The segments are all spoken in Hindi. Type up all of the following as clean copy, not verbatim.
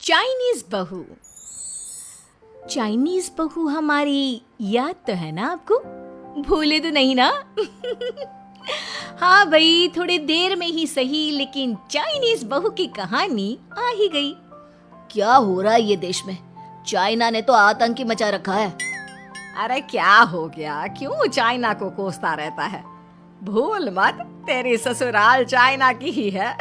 चाइनीज बहू। चाइनीज बहू हमारी याद तो है ना आपको? भूले तो नहीं ना? हाँ भाई, थोड़ी देर में ही सही, लेकिन चाइनीज बहू की कहानी आ ही गई। क्या हो रहा है ये देश में? चाइना ने तो आतंक ही मचा रखा है। अरे क्या हो गया? क्यों चाइना को कोसता रहता है? भूल मत, तेरी ससुराल चाइना की ही है।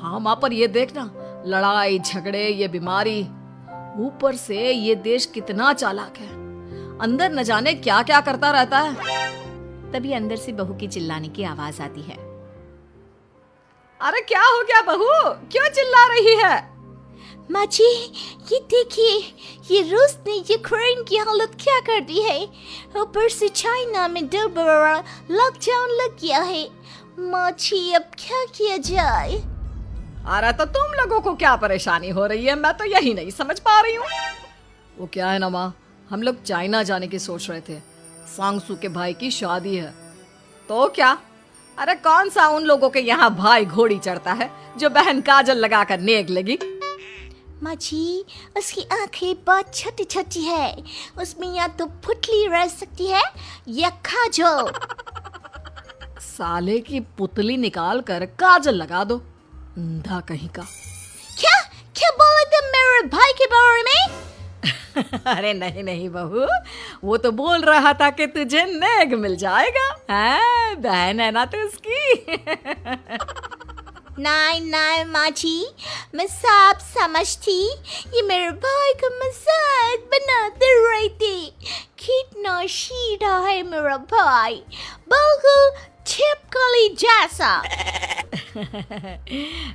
हाँ माँ, पर ये देखना, लड़ाई झगड़े, ये बीमारी, ऊपर से ये देश कितना चालाक है। अंदर न जाने क्या क्या करता रहता है। तभी अंदर से बहू की चिल्लाने की आवाज आती है। अरे क्या हो गया बहू, क्यों चिल्ला रही है? माँ जी, ये देखिए, ये रूस ने यूक्रेन की हालत क्या कर दी है। ऊपर से चाइना में 2 बड़ा लॉकडाउन लग गया है। माँ जी, अब क्या किया जाए? अरे तो तुम लोगों को क्या परेशानी हो रही है, मैं तो यही नहीं समझ पा रही हूँ। वो क्या है ना माँ, हम लोग चाइना जाने की सोच रहे थे। सांगसू के भाई की शादी है। तो क्या? अरे कौन सा उन लोगों के यहाँ भाई घोड़ी चढ़ता है जो बहन काजल लगाकर नेक लगी? माँ जी, उसकी आंखें बहुत छोटी छोटी है, उसमें या तो पुतली रह सकती है या काजल। साले की पुतली निकाल कर काजल लगा दो, अंधा कहीं का। क्या क्या बोले तुम मेरे भाई के बारे में? अरे नहीं नहीं बहू, वो तो बोल रहा था कि तुझे नेग मिल जाएगा। है, बहन है ना तो उसकी। नहीं नहीं माँ जी, मैं सब समझती। ये मेरे भाई का मजाक बनाते रहती। कितना सीधा है मेरा भाई, बिल्कुल छिपकली जैसा।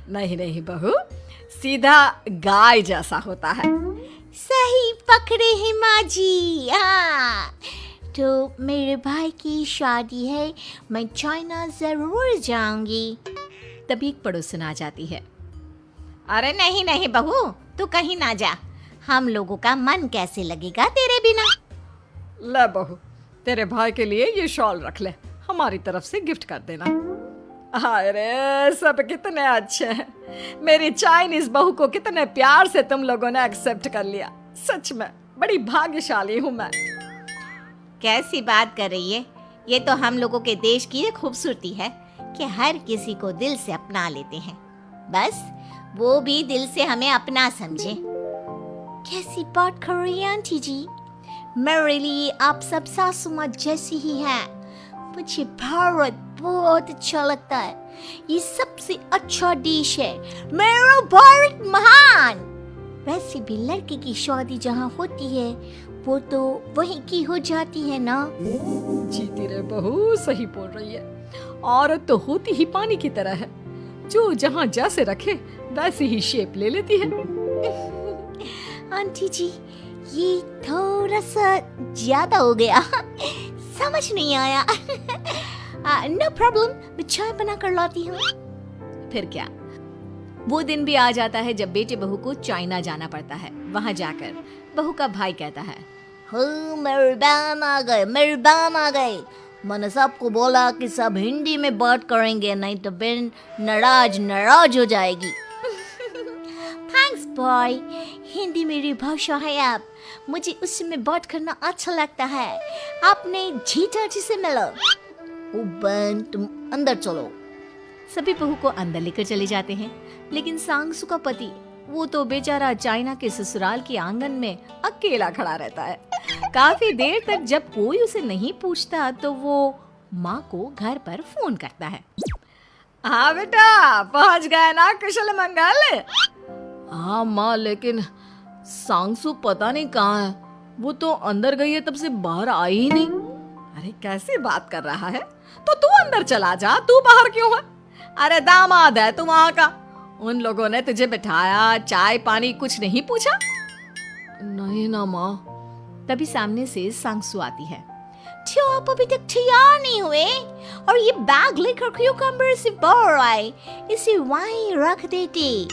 नहीं नहीं बहू, सीधा गाय जैसा होता है। सही पकड़े हैं माँ जी। हाँ, तो मेरे भाई की शादी है, मैं चाइना जरूर जाऊंगी। तभी एक पड़ोसन आ जाती है। अरे नहीं नहीं बहू, तू कहीं ना जा। हम लोगों का मन कैसे लगेगा तेरे बिना? ले बहू, तेरे भाई के लिए ये शॉल रख ले, हमारी तरफ से गिफ्ट कर देना। अरे सब कितने अच्छे हैं। मेरी चाइनीज बहू को कितने प्यार से तुम लोगों ने एक्सेप्ट कर लिया। सच में बड़ी भाग्यशाली हूँ मैं। कैसी बात कर रही है? ये तो हम लोगों के देश की खूबसूरती है कि हर किसी को दिल से अपना लेते हैं, बस वो भी दिल से हमें अपना समझे। कैसी बात कर रही है आंटी जी? मेरे लिए आप सब सासू माँ जैसी ही हैं। मुझे भारत बहुत अच्छा लगता है, ये सबसे अच्छा देश है। मेरा भारत महान। वैसे भी लड़के की शादी जहाँ होती है वो तो वहीं की हो जाती है ना। जीती रे बहू, सही बोल रही है। औरत तो होती ही पानी की तरह है, जो जहाँ जैसे रखे वैसे ही शेप ले लेती है। आंटी जी, ये थोड़ा सा ज्यादा हो गया, समझ नहीं आया। नो प्रॉब्लम, मैं चाय बना कर लाती हूँ। फिर क्या, वो दिन भी आ जाता है जब बेटे बहू को चाइना जाना पड़ता है। वहाँ जाकर बहू का भाई कहता है, मेरे बहन आ गए, मेरे बहन आ गए। मैंने सबको बोला कि सब हिंदी में बात करेंगे, नहीं तो बहन नाराज हो जाएगी। थैंक्स बॉय, हिंदी मेरी भाषा है। आप मुझे उसमें बात करना अच्छा लगता है। आपने जीजा जी से मिलो। ओ बहन, तुम अंदर चलो। सभी बहू को अंदर लेकर चले जाते हैं, लेकिन सांगसू का पति, वो तो बेचारा चाइना के ससुराल के आंगन में अकेला खड़ा रहता है। काफी देर तक जब कोई उसे नहीं पूछता तो वो माँ को घर पर फोन करता है। हाँ बेटा, पहुँच गए ना कुशल मंगल? हाँ माँ, लेकिन सांगसू पता नहीं कहाँ है। वो तो अंदर गई है, तब से बाहर आई ही नहीं। अरे कैसे बात कर रहा है? तो तू अंदर चला जा, तू बाहर क्यों है? अरे दामाद है तू वहाँ का, उन लोगों ने तुझे बिठाया, चाय पानी कुछ नहीं पूछा? नहीं ना माँ। तभी सामने से सांगसू आती है। क्यों आप अभी तक तैयार नहीं हुए? और ये बैग लेकर क्यों कमरे से बाहर आए? इसे वहीं रख देते।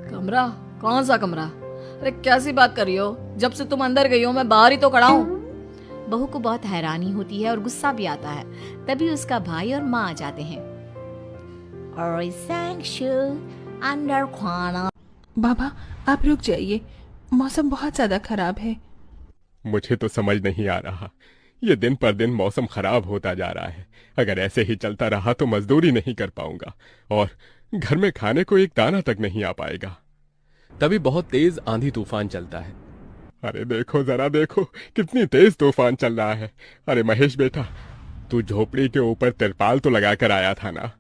कमरा? कौन सा कमरा? अरे कैसी बात कर रही हो? जब से तुम अंदर गई हो मैं बाहर ही तो खड़ा हूँ। बहू को बहुत हैरानी होती है और गुस्सा भी आता है। तभी उसका भाई और माँ आ जाते हैं। और सांगसू, अंदर खाना। बाबा आप रुक जाइए, मौसम बहुत ज्यादा खराब है। मुझे तो समझ नहीं आ रहा, ये दिन पर दिन मौसम खराब होता जा रहा है। अगर ऐसे ही चलता रहा तो मजदूरी नहीं कर पाऊंगा और घर में खाने को एक दाना तक नहीं आ पाएगा। तभी बहुत तेज आंधी तूफान चलता है। अरे देखो जरा देखो, कितनी तेज तूफान चल रहा है। अरे महेश बेटा, तू झोपड़ी के ऊपर तिरपाल तो लगा कर आया था ना?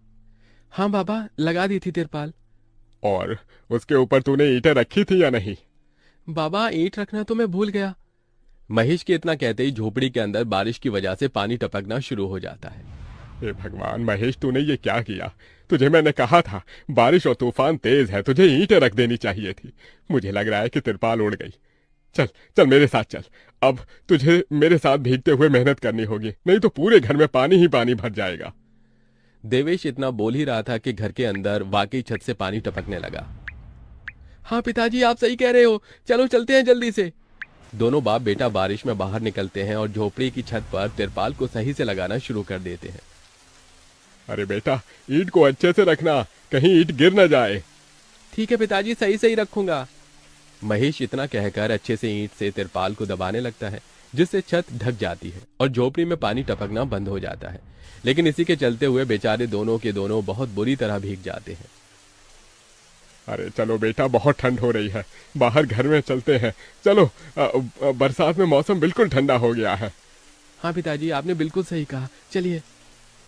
हाँ बाबा, लगा दी थी तिरपाल। और उसके ऊपर तूने ईंटें रखी थी या नहीं? बाबा ईंट रखना तो मैं भूल गया। महेश के इतना कहते ही झोपड़ी के अंदर बारिश की वजह से पानी टपकना शुरू हो जाता है। हे भगवान महेश, तूने ये क्या किया? तुझे मैंने कहा था बारिश और तूफान तेज है, तुझे ईंटें रख देनी चाहिए थी। मुझे लग रहा है कि तिरपाल उड़ गई। चल चल मेरे साथ चल, अब तुझे मेरे साथ भीगते हुए मेहनत करनी होगी, नहीं तो पूरे घर में पानी ही पानी भर जाएगा। देवेश इतना बोल ही रहा था कि घर के अंदर वाकई छत से पानी टपकने लगा। हाँ पिताजी, आप सही कह रहे हो, चलो चलते हैं जल्दी से। दोनों बाप बेटा बारिश में बाहर निकलते हैं और झोपड़ी की छत पर तिरपाल को सही से लगाना शुरू कर देते हैं। अरे बेटा, ईंट को अच्छे से रखना, कहीं ईंट गिर न जाए। ठीक है पिताजी, सही सही रखूंगा। महेश इतना कहकर अच्छे से ईंट से तिरपाल को दबाने लगता है, जिससे छत ढक जाती है और झोपड़ी में पानी टपकना बंद हो जाता है। लेकिन इसी के चलते हुए बेचारे दोनों के दोनों बहुत बुरी तरह भीग जाते हैं। अरे चलो बेटा, बहुत ठंड हो रही है, बाहर घर में चलते हैं। चलो, बरसात में मौसम बिल्कुल ठंडा हो गया है। हाँ पिताजी, आपने बिल्कुल सही कहा, चलिए।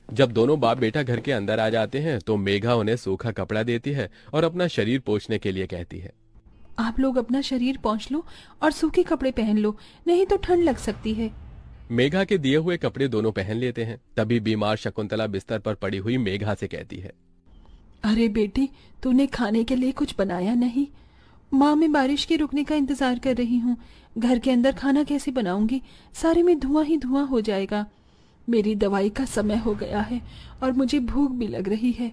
जब दोनों बाप बेटा घर के अंदर आ जाते हैं तो मेघा उन्हें सूखा कपड़ा देती है और अपना शरीर पोंछने के लिए कहती है। आप लोग अपना शरीर पोंछ लो और सूखे कपड़े पहन लो, नहीं तो ठंड लग सकती है। मेघा के दिए हुए कपड़े दोनों पहन लेते हैं। तभी बीमार शकुंतला बिस्तर पर पड़ी हुई मेघा से कहती है, अरे बेटी, तूने खाने के लिए कुछ बनाया नहीं? माँ, मैं बारिश के रुकने का इंतजार कर रही हूँ। घर के अंदर खाना कैसे बनाऊंगी? सारे में धुआं ही धुआं हो जाएगा। मेरी दवाई का समय हो गया है और मुझे भूख भी लग रही है।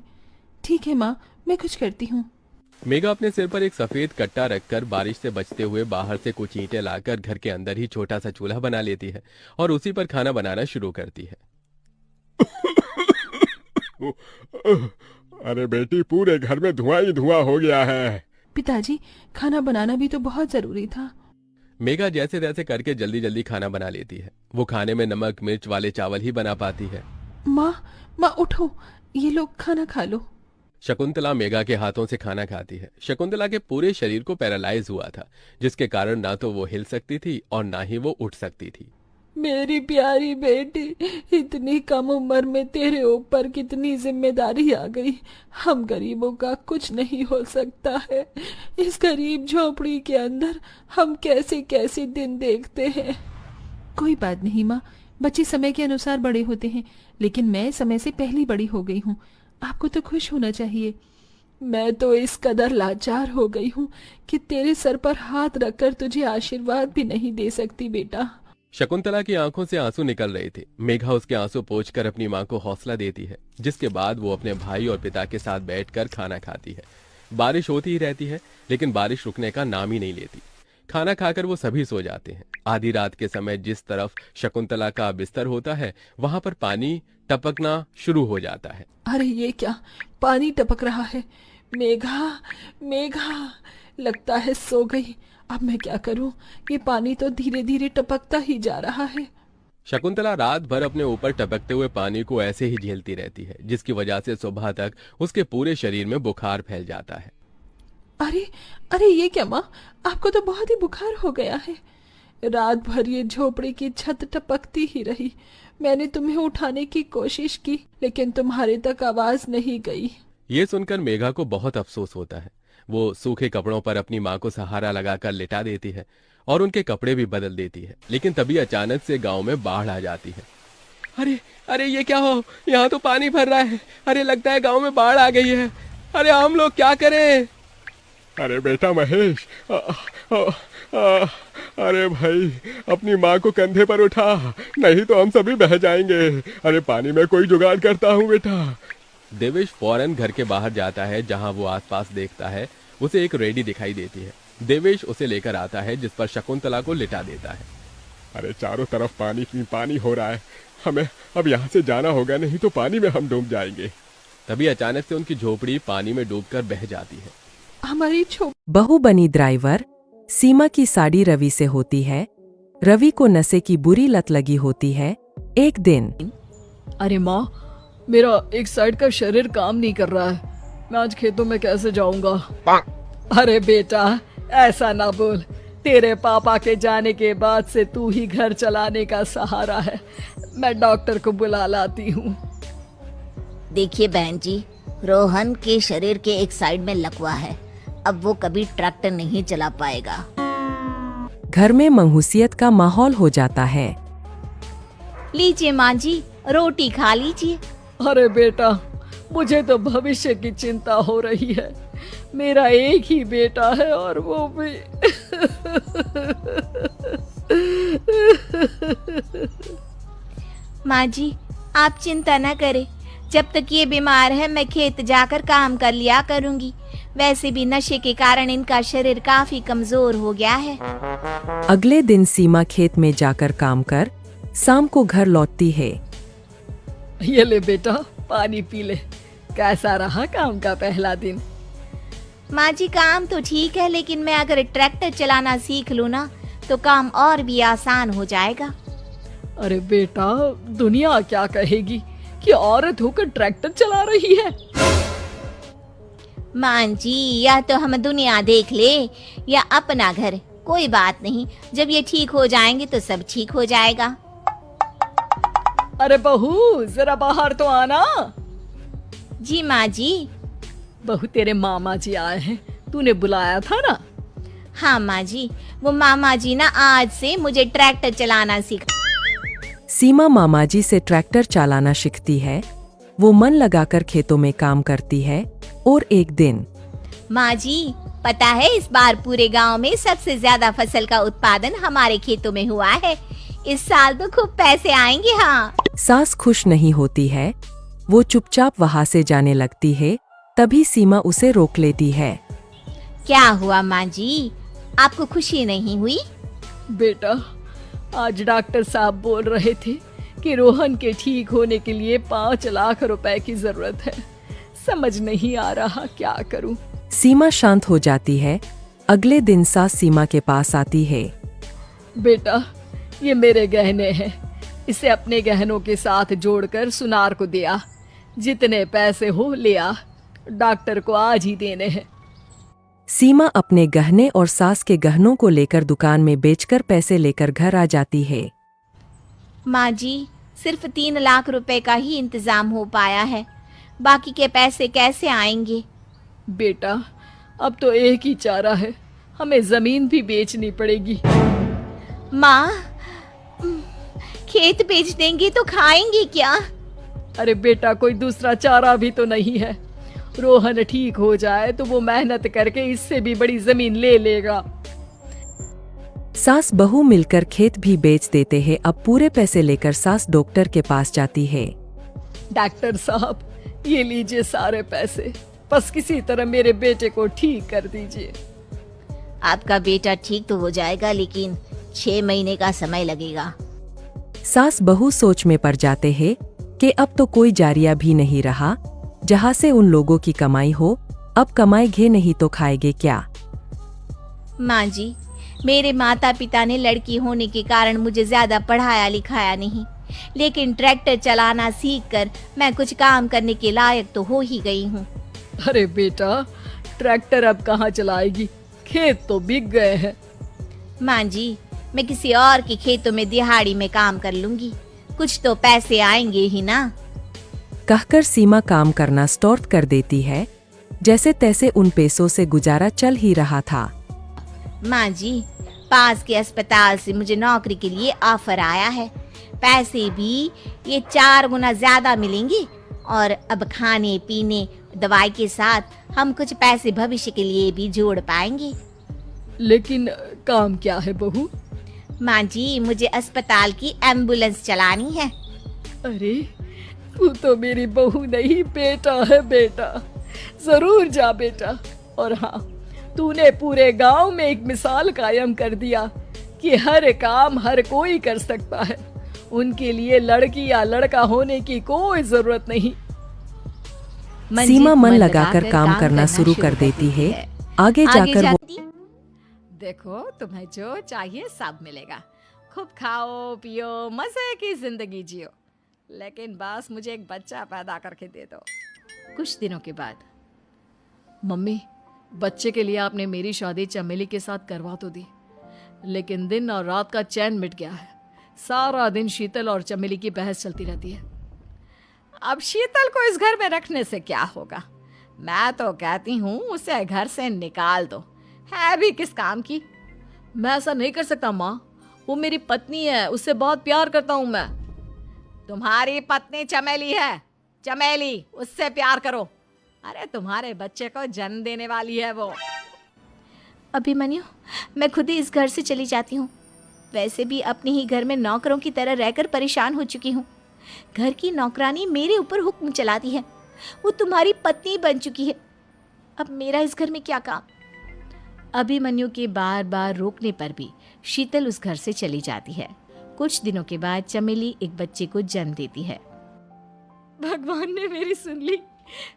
ठीक है माँ, मैं कुछ करती हूँ। मेघा अपने सिर पर एक सफेद कट्टा रखकर बारिश से बचते हुए बाहर से कुछ ईंटें लाकर घर के अंदर ही छोटा सा चूल्हा बना लेती है और उसी पर खाना बनाना शुरू करती है। अरे बेटी, पूरे घर में धुआं ही धुआं हो गया है। पिताजी, खाना बनाना भी तो बहुत जरूरी था। मेघा जैसे तैसे करके जल्दी जल्दी खाना बना लेती है। वो खाने में नमक मिर्च वाले चावल ही बना पाती है। माँ उठो, ये लोग खाना खा लो। शकुंतला मेघा के हाथों से खाना खाती है। शकुंतला के पूरे शरीर को पैरालाइज हुआ था, जिसके कारण ना तो वो हिल सकती थी और ना ही वो उठ सकती थी। मेरी प्यारी बेटी, इतनी कम उम्र में तेरे ऊपर कितनी जिम्मेदारी आ गई। हम गरीबों का कुछ नहीं हो सकता है। इस गरीब झोपड़ी के अंदर हम कैसे कैसे दिन देखते हैं। कोई बात नहीं माँ, बच्चे समय के अनुसार बड़े होते हैं, लेकिन मैं समय से पहले बड़ी हो गई हूँ। आपको तो खुश होना चाहिए। मैं तो इस कदर लाचार हो गई हूँ कि तेरे सर पर हाथ रखकर तुझे आशीर्वाद भी नहीं दे सकती बेटा। शकुंतला की आंखों से आंसू निकल रहे थे। मेघा उसके आंसू पोंछकर अपनी मां को हौसला देती है, जिसके बाद वो अपने भाई और पिता के साथ बैठकर खाना खाती है। बारिश होती ही रहती है, लेकिन बारिश रुकने का नाम ही नहीं लेती। खाना खाकर वो सभी सो जाते हैं। आधी रात के समय जिस तरफ शकुंतला का बिस्तर होता है, वहां पर पानी टपकना शुरू हो जाता है। अरे ये क्या, पानी टपक रहा है। मेघा, मेघा, लगता है सो गई। अब मैं क्या करूं? ये पानी तो धीरे धीरे टपकता ही जा रहा है। शकुंतला रात भर अपने ऊपर टपकते हुए पानी को ऐसे ही झेलती रहती है, जिसकी वजह से सुबह तक उसके पूरे शरीर में बुखार फैल जाता है। अरे अरे ये क्या माँ, आपको तो बहुत ही बुखार हो गया है। रात भर ये झोपड़ी की छत टपकती ही रही। मैंने तुम्हें उठाने की कोशिश की, लेकिन तुम्हारे तक आवाज नहीं गई। ये सुनकर मेघा को बहुत अफसोस होता है। वो सूखे कपड़ों पर अपनी माँ को सहारा लगाकर लिटा देती है और उनके कपड़े भी बदल देती है। लेकिन तभी अचानक से गांव में बाढ़ आ जाती है। अरे अरे ये क्या हो, यहाँ तो पानी भर रहा है। अरे लगता है गांव में बाढ़ आ गई है। अरे हम लोग क्या करें? अरे बेटा महेश, अरे भाई, अपनी माँ को कंधे पर उठा, नहीं तो हम सभी बह जाएंगे। अरे पानी में कोई जुगाड़ करता हूँ बेटा। देवेश फौरन घर के बाहर जाता है। जहां वो आसपास देखता है, उसे एक रेडी दिखाई देती है। देवेश उसे लेकर आता है, जिस पर शकुंतला को लिटा देता है। अरे चारों तरफ पानी ही पानी हो रहा है, हमें अब यहाँ से जाना होगा, नहीं तो पानी में हम डूब जाएंगे। तभी अचानक से उनकी झोपड़ी पानी में डूबकर बह जाती है। हमारी बहू बनी ड्राइवर सीमा की साड़ी रवि से होती है। रवि को नशे की बुरी लत लगी होती है। एक दिन अरे माँ, मेरा एक साइड का शरीर काम नहीं कर रहा है, मैं आज खेतों में कैसे जाऊंगा? अरे बेटा, ऐसा ना बोल, तेरे पापा के जाने के बाद से तू ही घर चलाने का सहारा है। मैं डॉक्टर को बुला लाती हूँ। देखिए बहन जी, रोहन के शरीर के एक साइड में लकवा है, अब वो कभी ट्रैक्टर नहीं चला पाएगा। घर में मंहूसियत का माहौल हो जाता है। लीजिए माँ जी, रोटी खा लीजिए। अरे बेटा, मुझे तो भविष्य की चिंता हो रही है। मेरा एक ही बेटा है और वो भी माँ जी, आप चिंता न करें, जब तक ये बीमार है मैं खेत जाकर काम कर लिया करूंगी। वैसे भी नशे के कारण इनका शरीर काफी कमजोर हो गया है। अगले दिन सीमा खेत में जाकर काम कर शाम को घर लौटती है। ये ले बेटा, पानी पी ले। कैसा रहा काम का पहला दिन? माँ जी, काम तो ठीक है, लेकिन मैं अगर ट्रैक्टर चलाना सीख लूँ ना तो काम और भी आसान हो जाएगा। अरे बेटा, दुनिया क्या कहेगी कि औरत होकर ट्रैक्टर चला रही है? माँ जी, या तो हम दुनिया देख ले या अपना घर, कोई बात नहीं, जब ये ठीक हो जाएंगे तो सब ठीक हो जाएगा। अरे बहू, जरा बाहर तो आना। जी माँ जी। बहू, तेरे मामा जी आए हैं, तूने बुलाया था ना? हाँ माँ जी, वो मामा जी ना आज से मुझे ट्रैक्टर चलाना सिखा। सीमा मामाजी से ट्रैक्टर चलाना सीखती है। वो मन लगाकर खेतों में काम करती है। और एक दिन माँ जी, पता है इस बार पूरे गांव में सबसे ज्यादा फसल का उत्पादन हमारे खेतों में हुआ है। इस साल तो खूब पैसे आएंगे। हाँ। सास खुश नहीं होती है, वो चुपचाप वहाँ से जाने लगती है। तभी सीमा उसे रोक लेती है। क्या हुआ माँ जी, आपको खुशी नहीं हुई? बेटा, आज डॉक्टर साहब बोल रहे थे कि रोहन के ठीक होने के लिए 5 लाख रुपए की जरूरत है। समझ नहीं आ रहा क्या करूं। सीमा शांत हो जाती है। अगले दिन सास सीमा के पास आती है। बेटा, ये मेरे गहने हैं, इसे अपने गहनों के साथ जोड़कर सुनार को दिया। जितने पैसे हो ले आ, डॉक्टर को आज ही देने हैं। सीमा अपने गहने और सास के गहनों को लेकर दुकान में बेचकर पैसे लेकर घर आ जाती है। माँ जी, सिर्फ 3 लाख रुपए का ही इंतजाम हो पाया है, बाकी के पैसे कैसे आएंगे? बेटा, अब तो एक ही चारा है, हमें जमीन भी बेचनी पड़ेगी। माँ, खेत बेच देंगे तो खाएंगे क्या? अरे बेटा, कोई दूसरा चारा भी तो नहीं है। रोहन ठीक हो जाए तो वो मेहनत करके इससे भी बड़ी जमीन ले लेगा। सास बहू मिलकर खेत भी बेच देते हैं। अब पूरे पैसे लेकर सास डॉक्टर के पास जाती है। डॉक्टर साहब, ये लीजिए सारे पैसे, बस किसी तरह मेरे बेटे को ठीक कर दीजिए। आपका बेटा ठीक तो हो जाएगा, लेकिन 6 महीने का समय लगेगा। सास बहू सोच में पड़ जाते हैं कि अब तो कोई जारिया भी नहीं रहा जहाँ से उन लोगों की कमाई हो। अब कमाएंगे नहीं तो खाएंगे क्या? माँ जी, मेरे माता पिता ने लड़की होने के कारण मुझे ज्यादा पढ़ाया लिखाया नहीं, लेकिन ट्रैक्टर चलाना सीखकर मैं कुछ काम करने के लायक तो हो ही गई हूँ। अरे बेटा, ट्रैक्टर अब कहाँ चलाएगी, खेत तो बिक गए हैं। माँ जी, मैं किसी और के खेतों में दिहाड़ी में काम कर लूंगी, कुछ तो पैसे आएंगे ही ना। कहकर सीमा काम करना स्टार्ट कर देती है। जैसे तैसे उन पैसों से गुजारा चल ही रहा था। माँ जी, पास के अस्पताल से मुझे नौकरी के लिए ऑफर आया है। पैसे भी ये 4 गुना ज्यादा मिलेंगे और अब खाने पीने दवाई के साथ हम कुछ पैसे भविष्य के लिए भी जोड़ पाएंगे। लेकिन काम क्या है बहू? माँ जी, मुझे अस्पताल की एम्बुलेंस चलानी है। अरे, तू तो मेरी बहू नहीं, बेटा है बेटा। जरूर जा बेटा। और हाँ, तूने पूरे गांव में एक मिसाल कायम कर दिया कि हर काम हर कोई कर सकता है। उनके लिए लड़की या लड़का होने की कोई जरूरत नहीं। सीमा मन लगाकर काम करना शुरू कर देती है। आगे जाकर वो देखो, तुम्हें जो चाहिए सब मिलेगा। खूब खाओ पियो, मजे की जिंदगी जियो, लेकिन बस मुझे एक बच्चा पैदा करके दे दो। कुछ दिनों के बाद, मम्मी, बच्चे के लिए आपने मेरी शादी चमेली के साथ करवा तो दी, लेकिन दिन और रात का चैन मिट गया है। सारा दिन शीतल और चमेली की बहस चलती रहती है। अब शीतल को इस घर में रखने से क्या होगा? मैं तो कहती हूँ उसे घर से निकाल दो, है भी किस काम की। मैं ऐसा नहीं कर सकता माँ, वो मेरी पत्नी है, उससे बहुत प्यार करता हूँ मैं। तुम्हारी पत्नी चमेली है, चमेली, उससे प्यार करो। अरे तुम्हारे बच्चे को जन्म देने वाली है वो। अभिमन्यु, मैं खुद ही इस घर से चली जाती हूँ। वैसे भी अपने ही घर में नौकरों की तरह रहकर परेशान हो चुकी हूँ। घर की नौकरानी मेरे ऊपर हुक्म चलाती है, वो तुम्हारी पत्नी बन चुकी है। अब मेरा इस घर में क्या काम? अभिमन्यु के बार बार रोकने पर भी शीतल उस घर से चली जाती है। कुछ दिनों के बाद चमेली एक बच्चे को जन्म देती है। भगवान ने मेरी सुन ली,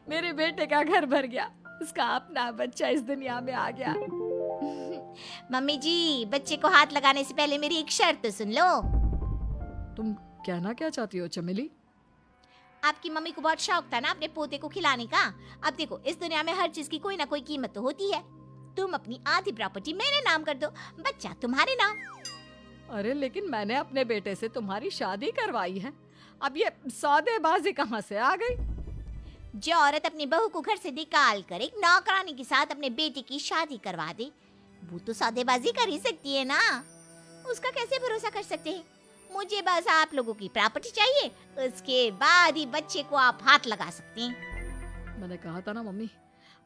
मेरे बेटे का घर भर गया, उसका अपना बच्चा इस दुनिया में आ गया। मम्मी जी, बच्चे को हाथ लगाने से पहले मेरी एक शर्त तो सुन लो। तुम कहना क्या चाहती हो चमेली? आपकी मम्मी को बहुत शौक था ना अपने पोते को खिलाने का। अब देखो, इस दुनिया में हर चीज की कोई ना कोई कीमत तो होती है। तुम अपनी आधी प्रॉपर्टी मेरे नाम कर दो, बच्चा तुम्हारे नाम। अरे लेकिन मैंने अपने बेटे से तुम्हारी शादी करवाई है, अब ये सौदेबाजी कहाँ से आ गई? जो औरत अपनी बहू को घर से निकाल कर एक नौकरानी के साथ अपने बेटे की शादी करवा दे, वो तो सौदेबाजी कर ही सकती है ना। उसका कैसे भरोसा कर सकते हैं? मुझे बस आप लोगों की प्रॉपर्टी चाहिए, उसके बाद ही बच्चे को आप हाथ लगा सकते हैं। मैंने कहा था ना मम्मी,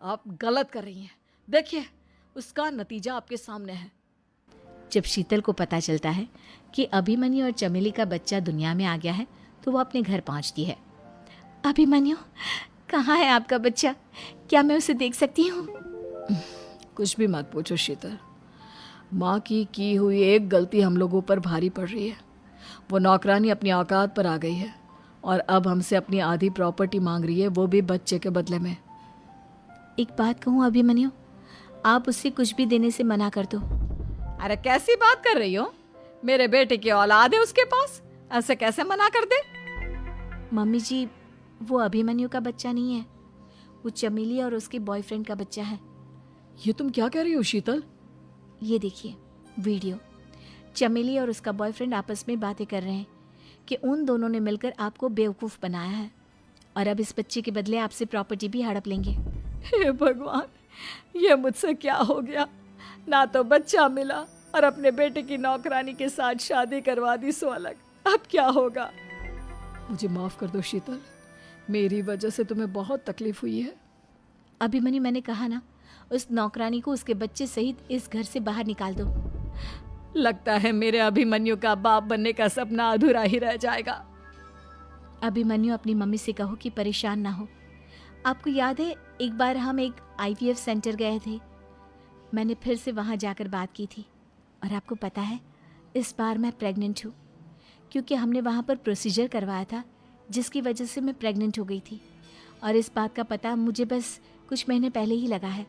आप गलत कर रही हैं। देखिए, उसका नतीजा आपके सामने है। जब शीतल को पता चलता है कि अभिमन्यु और चमेली का बच्चा दुनिया में आ गया है, तो वो अपने घर पहुंचती है। अभिमन्यु, कहाँ है आपका बच्चा? क्या मैं उसे देख सकती हूँ? कुछ भी मत पूछो शीतल, माँ की हुई एक गलती हम लोगों पर भारी पड़ रही है। वो नौकरानी अपनी औकात पर आ गई है और अब हमसे अपनी आधी प्रॉपर्टी मांग रही है, वो भी बच्चे के बदले में। एक बात कहूँ अभिमन्यु, आप उससे कुछ भी देने से मना कर दो। अरे कैसी बात कर रही हो? मेरे बेटे की औलाद है उसके पास, ऐसे कैसे मना कर दे? मम्मी जी, वो अभिमन्यु का बच्चा नहीं है, वो चमेली और उसके बॉयफ्रेंड का बच्चा है। ये तुम क्या कह रही हो शीतल? ये देखिए वीडियो, चमेली और उसका बॉयफ्रेंड आपस में बातें कर रहे हैं कि उन दोनों ने मिलकर आपको बेवकूफ़ बनाया है और अब इस बच्चे के बदले आपसे प्रॉपर्टी भी हड़प लेंगे। हे भगवान, ये मुझसे क्या हो गया? ना तो बच्चा मिला और अपने बेटे की नौकरानी के साथ शादी करवा दी सो अलग। अब क्या होगा? मुझे माफ कर दो शीतल, मेरी वजह से तुम्हें बहुत तकलीफ हुई है। अभिमन्यु, मैंने कहा ना, उस नौकरानी को उसके बच्चे सहित इस घर से बाहर निकाल दो। लगता है मेरे अभिमन्यु का बाप बनने का सपना अधूरा ही रह जाएगा। अभिमन्यु, अपनी मम्मी से कहो कि परेशान ना हो। आपको याद है एक बार हम एक IVF सेंटर गए थे, मैंने फिर से वहाँ जाकर बात की थी और आपको पता है इस बार मैं प्रेग्नेंट हूँ, क्योंकि हमने वहाँ पर प्रोसीजर करवाया था जिसकी वजह से मैं प्रेग्नेंट हो गई थी और इस बात का पता मुझे बस कुछ महीने पहले ही लगा है।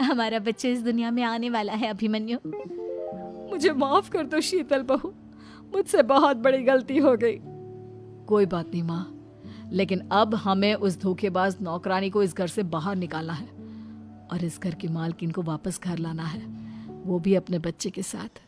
हमारा बच्चा इस दुनिया में आने वाला है अभिमन्यु। मुझे माफ कर दो शीतल बहू, मुझसे बहुत बड़ी गलती हो गई। कोई बात नहीं माँ, लेकिन अब हमें उस धोखेबाज नौकरानी को इस घर से बाहर निकालना है और इस घर की मालकिन को वापस घर लाना है, वो भी अपने बच्चे के साथ।